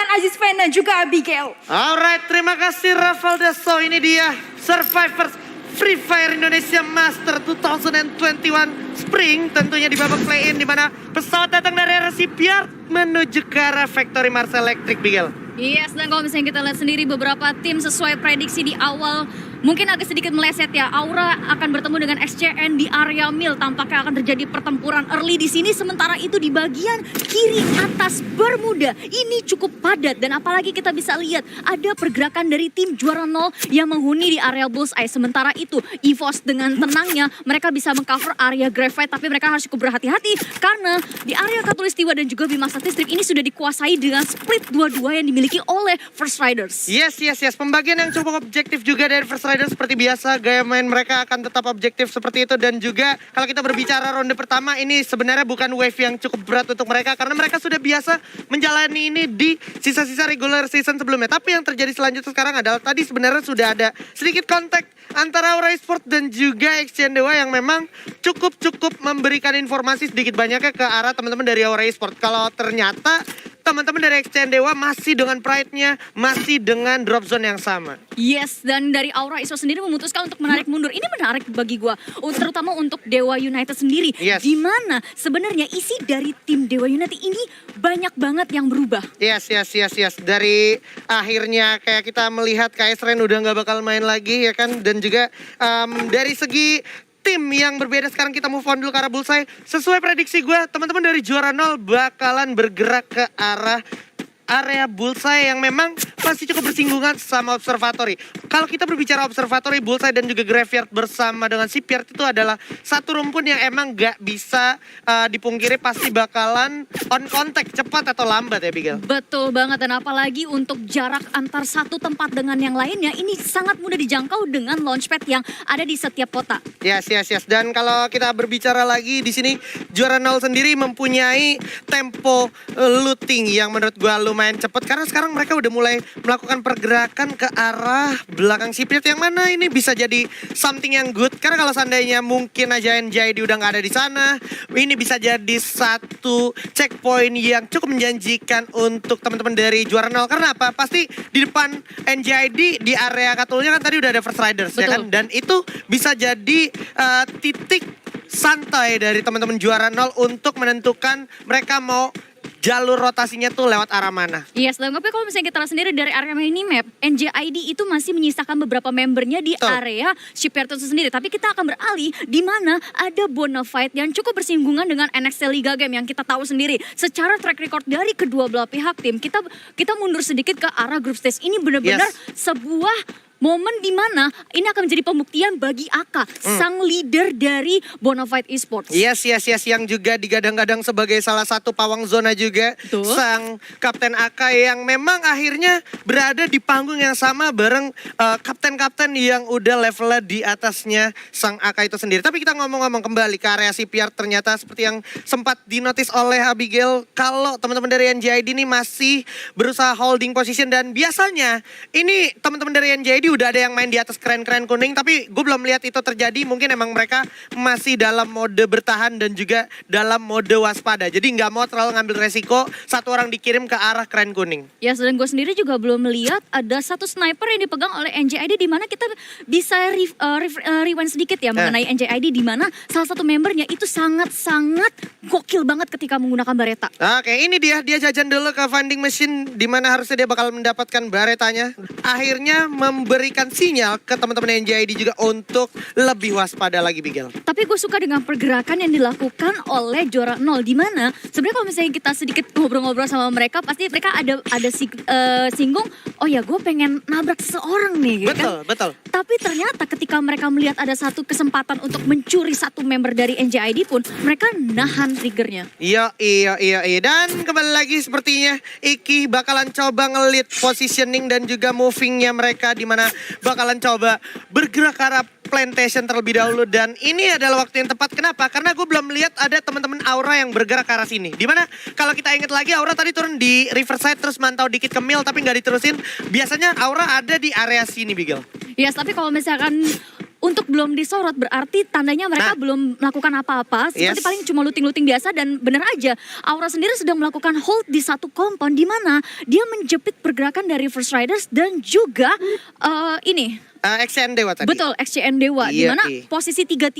Rehan, Aziz Fena, juga Abigail. Alright, terima kasih Ravalda. So ini dia Survivors Free Fire Indonesia Master 2021 Spring. Tentunya di babak play-in di mana pesawat datang dari arah Shipyard menuju ke arah Factory Mars Electric, Bigel. Yes, dan kalau misalnya kita lihat sendiri beberapa tim sesuai prediksi di awal mungkin agak sedikit meleset ya. Aura akan bertemu dengan XCN di area mil. Tampaknya akan terjadi pertempuran early di sini. Sementara itu di bagian kiri atas Bermuda ini cukup padat. Dan apalagi kita bisa lihat ada pergerakan dari tim juara 0 yang menghuni di area Bullseye. Sementara itu EVOS dengan tenangnya mereka bisa mengcover area Graphite. Tapi mereka harus cukup berhati-hati karena di area Katulistiwa dan juga Bima Sakti Strip ini sudah dikuasai dengan split 2-2 yang dimiliki oleh First Riders. Yes. Pembagian yang cukup objektif juga dari First Riders seperti biasa. Gaya main mereka akan tetap objektif seperti itu. Dan juga kalau kita berbicara ronde pertama ini sebenarnya bukan wave yang cukup berat untuk mereka. Karena mereka sudah biasa menjalani ini di sisa-sisa regular season sebelumnya. Tapi yang terjadi selanjutnya sekarang adalah tadi sebenarnya sudah ada sedikit kontak antara Aura Esports dan juga XCN Dewa yang memang cukup memberikan informasi sedikit banyaknya ke arah teman-teman dari Aura Esports. Kalau ternyata teman-teman dari XCN Dewa masih dengan pride-nya, masih dengan drop zone yang sama. Yes, dan dari Aura Esports sendiri memutuskan untuk menarik mundur. Ini menarik bagi gua, terutama untuk Dewa United sendiri. Yes. Di mana sebenarnya isi dari tim Dewa United ini banyak banget yang berubah. Yes. Dari akhirnya kayak kita melihat KS Ren udah nggak bakal main lagi ya kan. Dan juga dari segi tim yang berbeda sekarang kita move on dulu ke arah Bullseye. Sesuai prediksi gue, teman-teman dari juara 0 bakalan bergerak ke arah area Bullseye yang memang masih cukup bersinggungan sama Observatory. Kalau kita berbicara Observatory, Bullseye dan juga Graveyard bersama dengan Shipyard itu adalah satu rumpun yang emang gak bisa dipungkiri pasti bakalan on contact cepat atau lambat ya Bigel. Betul banget, dan apalagi untuk jarak antar satu tempat dengan yang lainnya ini sangat mudah dijangkau dengan launchpad yang ada di setiap kota. Yes. Dan kalau kita berbicara lagi di sini juara 0 sendiri mempunyai tempo looting yang menurut gua lumayan cepat karena sekarang mereka udah mulai melakukan pergerakan ke arah belakang Shipyard yang mana ini bisa jadi something yang good karena kalau seandainya mungkin aja NJID udah nggak ada di sana, ini bisa jadi satu checkpoint yang cukup menjanjikan untuk teman-teman dari juara 0 karena apa? Pasti di depan NJID di area Katulnya kan tadi udah ada First Riders. Betul. Ya kan, dan itu bisa jadi titik santai dari teman-teman juara 0 untuk menentukan mereka mau jalur rotasinya tuh lewat arah mana. Yes, tapi kalau misalnya kita lihat sendiri dari area minimap, NJID itu masih menyisakan beberapa membernya di area Shipyard itu sendiri. Tapi kita akan beralih di mana ada Bonafide yang cukup bersinggungan dengan NXT Liga Game yang kita tahu sendiri. Secara track record dari kedua belah pihak tim, kita mundur sedikit ke arah group stage. Ini benar-benar sebuah momen di mana ini akan menjadi pembuktian bagi Aka, sang leader dari Bonafide Esports. Yes, yang juga digadang-gadang sebagai salah satu pawang zona juga. Betul. Sang Kapten Aka yang memang akhirnya berada di panggung yang sama bareng kapten-kapten yang udah levelnya di atasnya sang Aka itu sendiri. Tapi kita ngomong-ngomong kembali ke area Shipyard, ternyata seperti yang sempat dinotis oleh Abigail, kalau teman-teman dari NJID ini masih berusaha holding position dan biasanya ini teman-teman dari NJID udah ada yang main di atas keren-keren kuning, tapi gue belum lihat itu terjadi. Mungkin emang mereka masih dalam mode bertahan dan juga dalam mode waspada. Jadi nggak mau terlalu ngambil resiko satu orang dikirim ke arah keren kuning. Ya, dan gue sendiri juga belum melihat ada satu sniper yang dipegang oleh NJID di mana kita bisa rewind sedikit ya mengenai NJID di mana salah satu membernya itu sangat-sangat gokil banget ketika menggunakan bareta. Oke, ini dia jajan dulu ke vending machine di mana harusnya dia bakal mendapatkan baretanya. Akhirnya memberikan sinyal ke teman-teman NJID juga untuk lebih waspada lagi, Bigel. Tapi gue suka dengan pergerakan yang dilakukan oleh juara 0 di mana sebenarnya kalau misalnya kita sedikit ngobrol-ngobrol sama mereka pasti mereka ada singgung, oh ya gue pengen nabrak seseorang nih. Betul. Tapi ternyata ketika mereka melihat ada satu kesempatan untuk mencuri satu member dari NJID pun mereka nahan triggernya. Iya. Dan kembali lagi sepertinya Iki bakalan coba ngelit positioning dan juga movingnya mereka di mana bakalan coba bergerak ke arah plantation terlebih dahulu. Dan ini adalah waktu yang tepat. Kenapa? Karena gue belum melihat ada teman-teman Aura yang bergerak ke arah sini. Dimana kalau kita ingat lagi Aura tadi turun di Riverside terus mantau dikit ke Mil tapi nggak diterusin. Biasanya Aura ada di area sini, Bigel. Yes, tapi kalau misalkan untuk belum disorot berarti tandanya mereka belum melakukan apa-apa. Seperti paling cuma looting-looting biasa dan benar aja Aura sendiri sedang melakukan hold di satu compound di mana dia menjepit pergerakan dari First Riders dan juga XCN Dewa tadi. Betul, XCN Dewa. Di mana posisi 3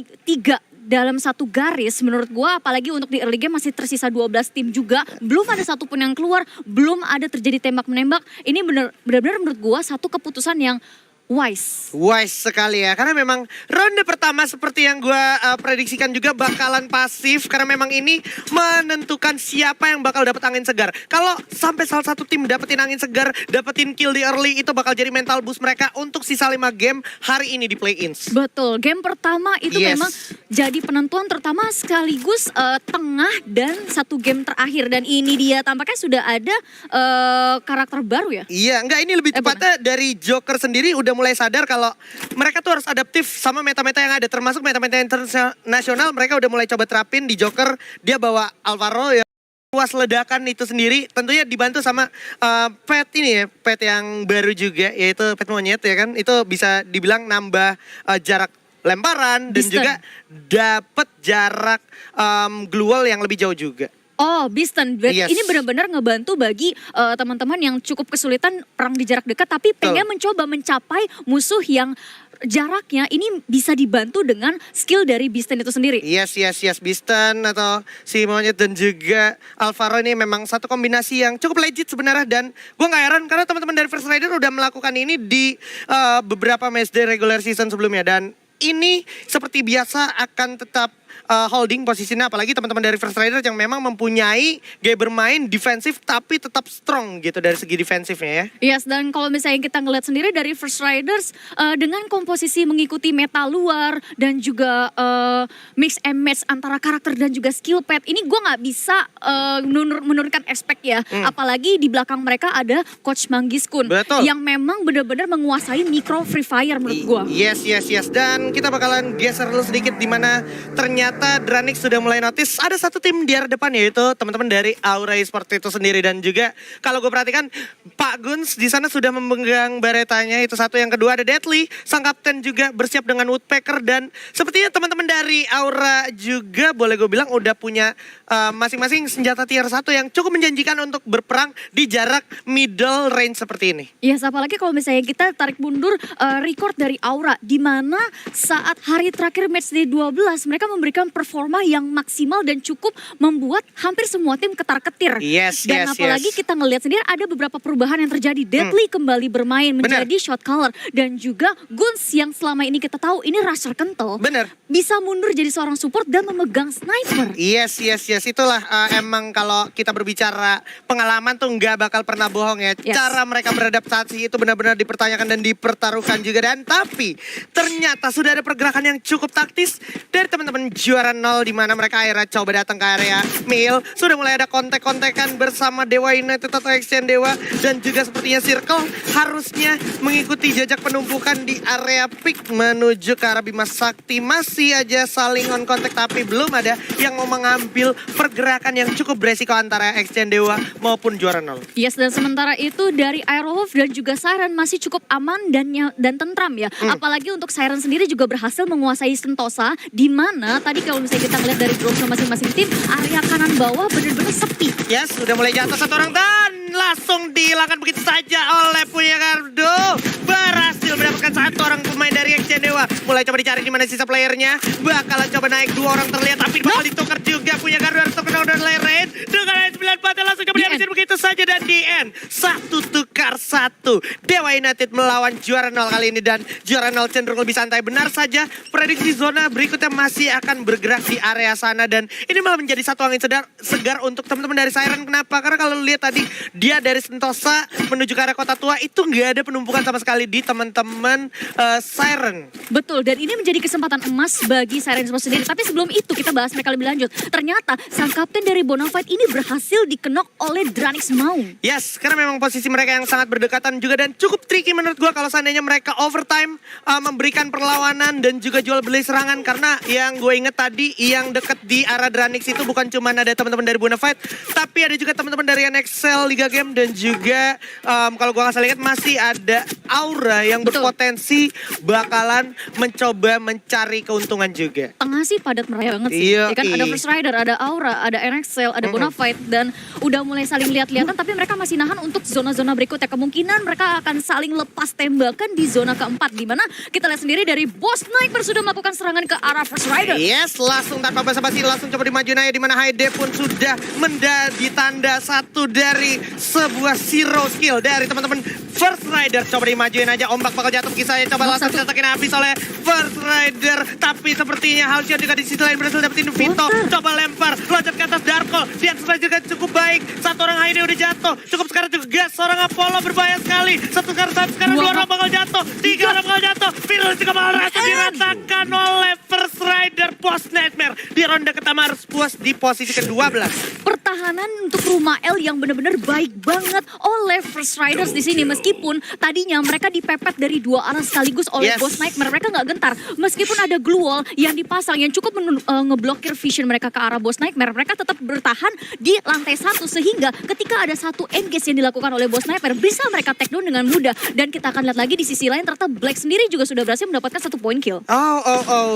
dalam satu garis menurut gua, apalagi untuk di early game masih tersisa 12 tim juga, belum ada satupun yang keluar, belum ada terjadi tembak-menembak. Ini benar-benar menurut gua satu keputusan yang wise sekali ya, karena memang ronde pertama seperti yang gue prediksikan juga bakalan pasif, karena memang ini menentukan siapa yang bakal dapat angin segar. Kalau sampai salah satu tim dapetin angin segar, dapetin kill di early, itu bakal jadi mental boost mereka untuk sisa 5 game hari ini di play-ins. Betul, game pertama itu memang jadi penentuan terutama sekaligus tengah dan satu game terakhir, dan ini dia tampaknya sudah ada karakter baru ya. Iya, enggak, ini lebih tepatnya dari Joker sendiri udah mulai sadar kalau mereka tuh harus adaptif sama meta-meta yang ada, termasuk meta-meta internasional. Mereka udah mulai coba terapin di Joker. Dia bawa Alvaro ya, luas ledakan itu sendiri, tentunya dibantu sama pet ini ya, pet yang baru juga, yaitu pet monyet ya kan. Itu bisa dibilang nambah jarak lemparan dan juga dapat jarak glue wall yang lebih jauh juga. Oh, Beaston. Ini benar-benar ngebantu bagi teman-teman yang cukup kesulitan perang di jarak dekat tapi pengen mencoba mencapai musuh yang jaraknya ini bisa dibantu dengan skill dari Beaston itu sendiri. Yes, Beaston atau si monyet dan juga Alvaro ini memang satu kombinasi yang cukup legit sebenarnya, dan gue gak heran karena teman-teman dari First Rider udah melakukan ini di beberapa matchday regular season sebelumnya, dan ini seperti biasa akan tetap holding posisinya, apalagi teman-teman dari First Rider yang memang mempunyai gaya bermain defensif tapi tetap strong gitu dari segi defensifnya ya. Yes, dan kalau misalnya kita ngeliat sendiri dari First Riders dengan komposisi mengikuti meta luar dan juga mix and match antara karakter dan juga skill pad, ini gue nggak bisa menurunkan expect ya. Apalagi di belakang mereka ada Coach Manggiskun yang memang benar-benar menguasai micro Free Fire menurut gue. Yes. Dan kita bakalan geser dulu sedikit di mana ternyata Dranix sudah mulai notice ada satu tim di arah depan, yaitu teman-teman dari Aura Esports itu sendiri, dan juga kalau gue perhatikan Pak Guns di sana sudah memegang baretanya, itu satu. Yang kedua ada Deadly, sang kapten juga bersiap dengan Woodpecker, dan sepertinya teman-teman dari Aura juga boleh gue bilang udah punya masing-masing senjata tier 1 yang cukup menjanjikan untuk berperang di jarak middle range seperti ini. Yes, apalagi kalau misalnya kita tarik mundur record dari Aura, di mana saat hari terakhir match day 12 mereka memberikan performa yang maksimal dan cukup membuat hampir semua tim ketar-ketir. Dan apalagi kita ngelihat sendiri ada beberapa perubahan yang terjadi. Deadly kembali bermain menjadi shot caller, dan juga Guns yang selama ini kita tahu ini rusher kental. Bisa mundur jadi seorang support dan memegang sniper. Yes. Itulah emang kalau kita berbicara pengalaman tuh nggak bakal pernah bohong ya. Cara mereka beradaptasi itu benar-benar dipertanyakan dan dipertaruhkan juga. Dan tapi ternyata sudah ada pergerakan yang cukup taktis dari teman-teman juara 0, di mana mereka akhirnya coba datang ke area mil. Sudah mulai ada kontek-kontekan bersama Dewa United atau XCN Dewa, dan juga sepertinya Circle harusnya mengikuti jejak penumpukan di area pick menuju ke arah Bima Sakti. Masih aja saling on kontak tapi belum ada yang mau mengambil pergerakan yang cukup beresiko antara XCN Dewa maupun juara 0. Yes, dan sementara itu dari Aerowolf dan juga Siren masih cukup aman dan tentram ya. Apalagi untuk Siren sendiri juga berhasil menguasai Sentosa, di mana tadi kalau misalnya kita lihat dari drone masing-masing tim, area kanan bawah benar-benar sepi. Yes, sudah mulai jatuh satu orang dan langsung dihilangkan begitu saja oleh Punya Gardo. Berhasil mendapatkan satu orang pemain dari XCN Dewa. Mulai coba dicari di mana sisa playernya. Bakalan coba naik 2 orang terlihat, tapi bakal ditukar juga. Punya Gardo harus tukar dengan lain dengan 94 langsung coba dihabisin begitu saja, dan di end 1 tukar 1. Dewa United melawan juara 0 kali ini, dan juara 0 cenderung lebih santai. Benar saja prediksi zona berikutnya masih akan bergerak di area sana, dan ini malah menjadi satu angin segar untuk teman-teman dari Siren. Kenapa? Karena kalau lihat tadi dia dari Sentosa menuju ke area Kota Tua itu nggak ada penumpukan sama sekali di teman-teman Siren. Betul, dan ini menjadi kesempatan emas bagi Siren Esports sendiri. Tapi sebelum itu kita bahas mereka lebih lanjut. Ternyata sang kapten dari Bonafide ini berhasil dikenok oleh Dranix Maung. Yes, karena memang posisi mereka yang sangat berdekatan juga, dan cukup tricky menurut gua kalau seandainya mereka overtime memberikan perlawanan dan juga jual beli serangan. Karena yang gue inget tadi yang deket di arah Dranix itu bukan cuma ada teman-teman dari Bonafide, tapi ada juga teman-teman dari NXL Liga Game, dan juga kalau gue nggak salah ingat masih ada Aura yang berpotensi bakalan mencoba mencari keuntungan juga. Tengah sih padat meraya banget sih. Iya, Ya kan ada First Rider, ada Aura, ada NXL, ada Bonafide dan udah mulai saling lihat-lihatan tapi mereka masih nahan untuk zona-zona berikutnya. Kemungkinan mereka akan saling lepas tembakan di zona keempat di mana kita lihat sendiri dari Boss Nightmare sudah melakukan serangan ke arah First Rider. Yes, langsung tanpa basa-basi langsung coba dimajuin aja di mana Haide pun sudah menjadi tanda satu dari sebuah zero skill dari teman-teman First Rider. Coba dimajuin aja, ombak bakal jatuh kisahnya. Coba langsung ditatakin habis oleh First Rider. Tapi sepertinya Halcyon juga di sisi lain berhasil dapetin Vito. Coba lempar, loncat ke atas Darkol. Dia juga cukup baik. Satu orang Haide udah jatuh. Cukup sekarang juga seorang Apollo berbahaya sekali. Sekarang dua orang bakal jatuh. Tiga orang bakal jatuh. Virus juga bakal diratakan oleh First Rider Boss Nightmare. Di ronde pertama harus puas di posisi ke-12. Pertahanan untuk rumah L yang benar-benar baik banget oleh First Riders di sini. Meskipun tadinya mereka dipepet dari dua arah sekaligus oleh Boss Nightmare, mereka nggak gentar. Meskipun ada glue wall yang dipasang yang cukup ngeblokir vision mereka ke arah Boss Nightmare, mereka tetap bertahan di lantai 1 sehingga ketika ada satu engage yang dilakukan oleh Boss Nightmare bisa mereka take down dengan mudah. Dan kita akan lihat lagi di sisi lain ternyata Black sendiri juga sudah berhasil mendapatkan 1 point kill.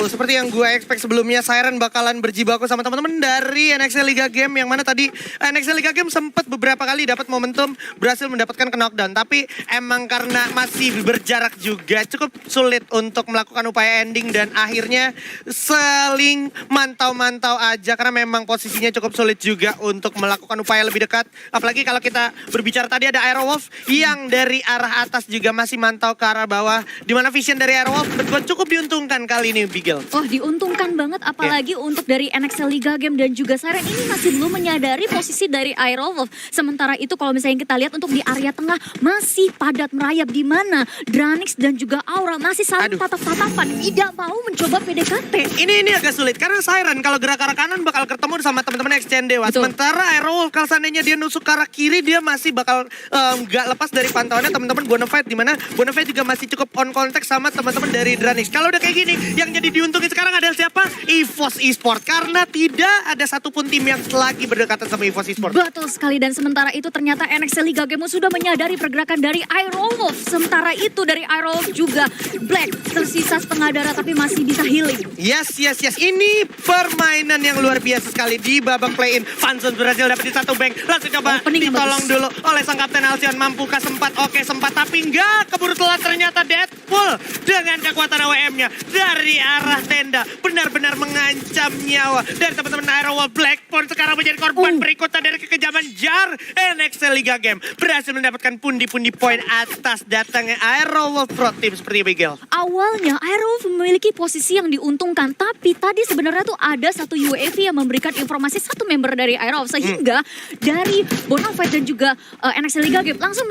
Seperti yang gue expect sebelumnya, Siren bakalan berjibaku sama teman-teman dari NXL Liga Game yang mana tadi NXL Liga Game sempat beberapa kali dapat momentum berhasil mendapatkan knockdown, tapi emang karena masih berjarak juga cukup sulit untuk melakukan upaya ending dan akhirnya seling mantau-mantau aja karena memang posisinya cukup sulit juga untuk melakukan upaya lebih dekat. Apalagi kalau kita berbicara tadi ada Aerowolf yang dari arah atas juga masih mantau ke arah bawah, di mana vision dari Aerowolf cukup diuntungkan kali ini, Bigel. Oh, diuntungkan banget apalagi untuk dari NXL Liga Game dan juga Siren ini masih belum menyadari posisi dari Aerowolf. Sementara itu kalau misalnya kita lihat untuk di area tengah masih padat merayap di mana Dranix dan juga Aura masih saling tatap-tatapan, tidak mau mencoba PDKT. Ini agak sulit karena Siren kalau gerak ke arah kanan bakal ketemu sama teman-teman Exchange Dewa. Sementara Aerowolf kalau seandainya dia nusuk ke arah kiri dia masih bakal nggak lepas dari pantauannya teman-teman Bonafide, di mana Bonafide juga masih cukup on contact sama teman-teman dari Dranix. Kalau udah kayak gini yang jadi diuntungin sekarang adalah siapa? EVOS Esports, karena tidak ada satupun tim yang lagi berdekatan sama EVOS Esports. Betul sekali, dan sementara itu ternyata NXL Liga Game sudah menyadari pergerakan dari Aerowolf. Sementara itu dari Aerowolf juga Black tersisa setengah darah tapi masih bisa healing. Yes. Ini permainan yang luar biasa sekali di babak play-in. Fanzone berhasil dapetin satu bank. Langsung coba ditolong dulu oleh sang Kapten Halcyon. Mampukah sempat? Oke, sempat. Tapi enggak. Keburu telat ternyata Deadpool dengan kekuatan AWM-nya dari arah tenda. Benar-benar mengancam nyawa dari teman-teman Aerowolf. Blackpoint sekarang menjadi korban berikutnya dari kekejaman Jar. NXL Liga Game berhasil mendapatkan pundi-pundi poin atas datangnya Aerowolf Pro Team seperti Bigel. Awalnya Aerowolf memiliki posisi yang diuntungkan, tapi tadi sebenarnya tuh ada satu UAV yang memberikan informasi satu member dari Aerowolf sehingga dari Bonafide dan juga NXL Liga Game langsung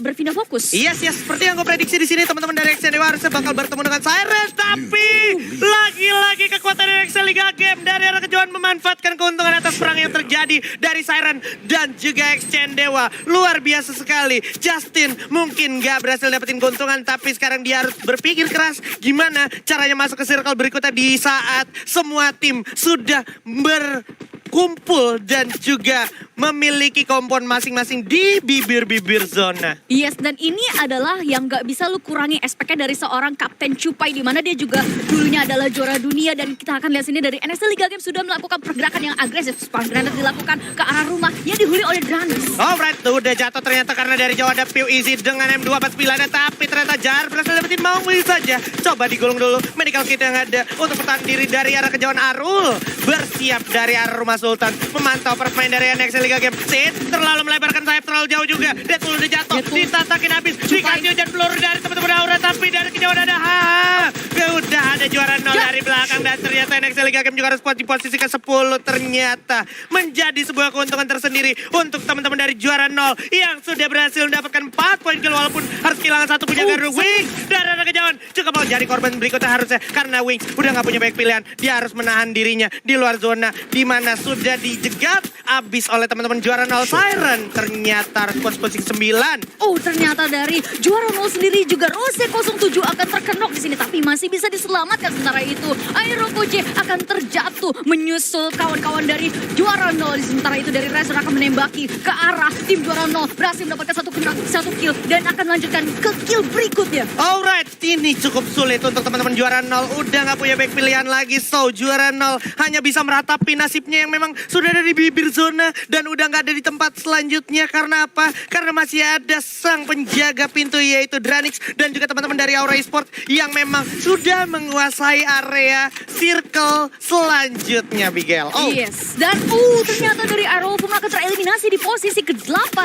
berpindah fokus. Yes, seperti yang gue prediksi di sini teman-teman dari NXL Dewa harusnya bakal bertemu dengan Siren, tapi lagi-lagi kekuatan NXL Liga Game dari arah kejauhan memanfaatkan keuntungan atas perang yang terjadi dari Siren dan juga Exchange Dewa. Luar biasa sekali. Justin mungkin gak berhasil dapetin keuntungan, tapi sekarang dia harus berpikir keras gimana caranya masuk ke circle berikutnya di saat semua tim sudah berkumpul dan juga memiliki kompon masing-masing di bibir-bibir zona. Yes, dan ini adalah yang gak bisa lu kurangi aspeknya dari seorang Kapten Cupai, di mana dia juga dulunya adalah juara dunia, dan kita akan lihat sini dari NXL Liga Game sudah melakukan pergerakan yang agresif. Spam granat dilakukan ke arah rumah yang dihuni oleh Dranix. Alright, tuh udah jatuh ternyata karena dari jauh ada Pew Easy dengan M249, tapi ternyata Jar berhasil dapetin Maui saja. Coba digulung dulu medical kit yang ada untuk bertahan diri dari arah kejauhan. Arul bersiap dari arah rumah Sultan memantau permain dari NXL Liga Game. Sid terlalu melebarkan sayap terlalu jauh juga. Deadpool udah jatuh, ditatakin habis. Dikasih hujan peluru dari teman-teman Aura, tapi dari kejauhan ada udah ada juara 0 dari belakang, dan ternyata NXL Liga Game juga harus kuat di posisi ke-10. Ternyata menjadi sebuah keuntungan tersendiri untuk teman-teman dari juara 0 yang sudah berhasil mendapatkan 4 poin kill walaupun harus kehilangan satu punya gardu. Wings dari arah kejauhan juga mau jadi korban berikutnya harusnya, karena Wings udah gak punya banyak pilihan. Dia harus menahan dirinya di luar zona di mana sudah dijegat abis oleh teman-teman juara 0 Siren. Ternyata respons posisi 9. Ternyata dari juara 0 sendiri juga Rose 07 akan terkenok di sini, tapi masih bisa diselamatkan. Sementara itu Kurokoche akan terjatuh menyusul kawan-kawan dari juara 0. Sementara itu dari Razor akan menembaki ke arah tim juara 0. Berhasil mendapatkan satu kill dan akan melanjutkan ke kill berikutnya. Alright, ini cukup sulit untuk teman-teman juara 0. Udah nggak punya back pilihan lagi. So, juara 0 hanya bisa meratapi nasibnya yang memang sudah ada di bibir zona. Dan udah nggak ada di tempat selanjutnya. Karena apa? Karena masih ada sang penjaga pintu yaitu Dranix. Dan juga teman-teman dari Aura Esports yang memang sudah menguasai area circle selanjutnya, Bigel. Oh, Yes, dan ternyata dari Arrow pun akan tereliminasi di posisi ke-8.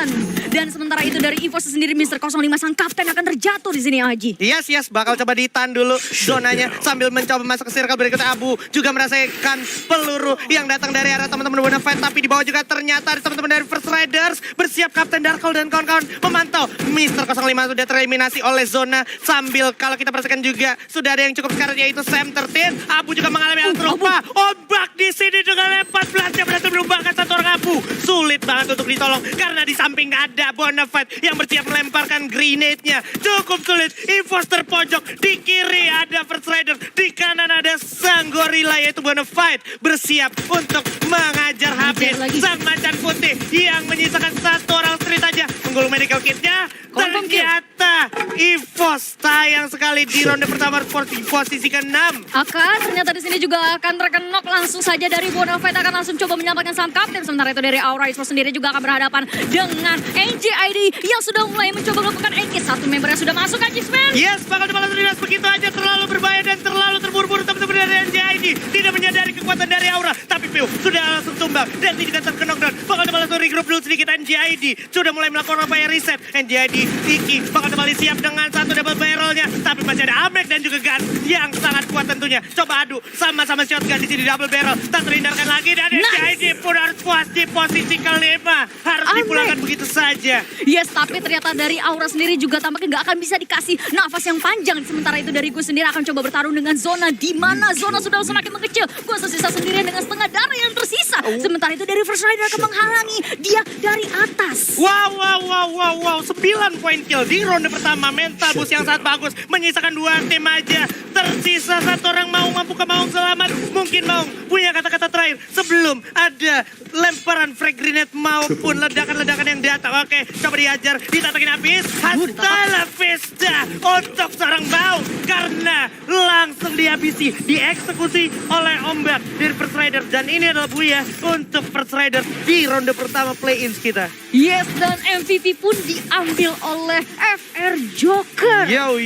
Dan sementara itu dari EVOS sendiri Mr. 05 sang kapten akan terjatuh di sini, Aji. Yes, bakal coba ditahan dulu zonanya sambil mencoba masuk ke circle berikutnya. Abu juga merasakan peluru yang datang dari arah teman-teman Bonafide, tapi di bawah juga ternyata ada teman-teman dari First Riders bersiap Kapten Darkhold dan kawan-kawan memantau. Mr. 05 sudah tereliminasi oleh zona sambil kalau kita perhatikan juga sudah ada yang cukup sekarat yaitu Sam 13. Abu juga mengalami hal serupa. Ombak di sini dengan 14 yang berhasil menumbangkan satu orang Abu. Sulit banget untuk ditolong karena di samping ada Bonafide yang bersiap melemparkan grenade-nya. Cukup sulit. EVOS terpojok. Di kiri ada First Rider. Di kanan ada sang gorila yaitu Bonafide. Bersiap untuk mengajar habis sang macan putih yang menyisakan satu orang street aja. Menggulung medical kit-nya. Ternyata EVOS sayang sekali di ronde pertama posisi ke-6. Ternyata di sini juga akan terkenok langsung saja dari Bonafide akan langsung coba menyelamatkan sang kapten. Sementara itu dari Aura Esports sendiri juga akan berhadapan dengan NJID yang sudah mulai mencoba melakukan engage. Satu member yang sudah masuk kan, Jisman? Yes, bakal dibalas dinas begitu aja, terlalu berbahaya dan terlalu terburu-buru teman-teman dari NJID. Tidak menyadari kekuatan dari Aura, tapi Piu sudah langsung tumbang dan tidak terkenockdown. Bakal dibalas regroup dulu sedikit NJID. Sudah mulai melakukan upaya reset. NJID, Iki bakal kembali siap dengan satu double barrelnya, tapi masih ada Amek dan juga Gun yang sangat kuat tentunya. Coba adu sama-sama shotgun di sini double barrel. Tak terhindarkan lagi dan NJID pun harus puas di posisi kelima. Harus dipulangkan begitu saja. Yes, tapi ternyata dari Aura sendiri juga tampaknya nggak akan bisa dikasih nafas yang panjang. Sementara itu dari Gus sendiri akan coba bertarung dengan zona di mana zona sudah semakin mengecil. Gus tersisa sendirian dengan setengah darah yang tersisa. Sementara itu dari First Rider akan menghalangi dia dari atas. Wow. 9 poin kill di ronde pertama. Mental boost yang sangat bagus. Menyisakan 2 tim aja. Tersisa satu orang. Maung, mampukah Maung selamat? Mungkin Maung punya kata-kata terakhir sebelum ada lemparan frag grenade maupun ledakan-ledakan yang datang. Oke, coba diajar, ditatakin habis. Hasta la vista untuk seorang Maung karena langsung dihabisi, dieksekusi oleh ombak dari First Rider. Dan ini adalah buya untuk First Rider di ronde pertama play-ins kita. Yes, dan MVP pun diambil oleh FR Joker. Yo.